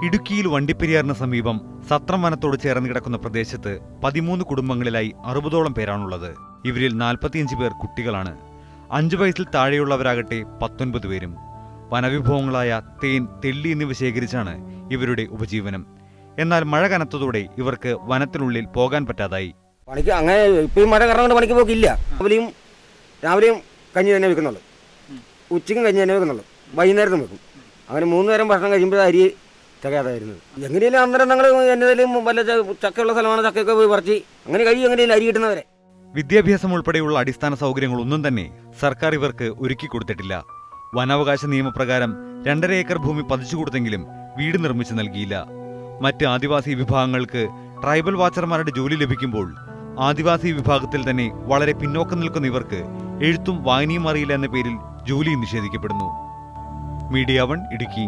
ഇടുക്കിയിൽ വണ്ടിപ്പെരിയാറിന് സമീപം സത്രം വനത്തോട് ചേർന്ന് കിടക്കുന്ന പ്രദേശത്ത് 13 കുടുംബങ്ങളിലായി 60ഓളം പേരാണുള്ളത്. ഇവരിൽ 45 പേർ കുട്ടികളാണ്. 5 വയസ്സിൽ താഴെയുള്ളവരാകട്ടെ 19 പേരും. വനവിഭവങ്ങളായ തേൻ, തെള്ളി എന്നിവ ശേഖരിച്ചാണ് ഇവരുടെ ഉപജീവനം. എന്നാൽ മഴ കനത്തതോടെ ഇവർക്ക് വനത്തിനുള്ളിൽ പോകാൻ പറ്റാതായി. പണിക്ക് അങ്ങനെ ഇപ്പം മഴ കാരണം കൊണ്ട് പണിക്ക് പോക്കില്ല. രാവിലെയും കഞ്ഞി തന്നെ വെക്കുന്നുള്ളൂ, ഉച്ചയ്ക്കും കഞ്ഞി തന്നെ വെക്കുന്നുള്ളൂ, വൈകുന്നേരത്തും വെക്കും. അങ്ങനെ 3 നേരം ഭക്ഷണം കഴിയുമ്പോൾ അരി തികയാതായിരുന്നത്. എങ്ങനെയും അന്നേരം ഞങ്ങൾ എന്നതിലും വല്ല ചക്കയുള്ള സ്ഥലമാണ്, ചക്കയൊക്കെ പോയി പറിച്ച് അങ്ങനെ കഴിയും, എങ്ങനെയും അരി കിട്ടുന്നവരെ. വിദ്യാഭ്യാസം ഉൾപ്പെടെയുള്ള അടിസ്ഥാന സൗകര്യങ്ങളൊന്നും തന്നെ സർക്കാർ ഇവർക്ക് ഒരുക്കി കൊടുത്തിട്ടില്ല. വനാവകാശ നിയമപ്രകാരം 2.5 ഏക്കർ ഭൂമി പതിച്ചു കൊടുത്തെങ്കിലും വീട് നിർമ്മിച്ചു നൽകിയില്ല. മറ്റ് ആദിവാസി വിഭാഗങ്ങൾക്ക് ട്രൈബൽ വാച്ചർമാരുടെ ജോലി ലഭിക്കുമ്പോൾ ആദിവാസി വിഭാഗത്തിൽ തന്നെ വളരെ പിന്നോക്കം നിൽക്കുന്ന ഇവർക്ക് എഴുത്തും വായനയും അറിയില്ല എന്ന പേരിൽ ജോലി നിഷേധിക്കപ്പെടുന്നു. മീഡിയ 1 ഇടുക്കി.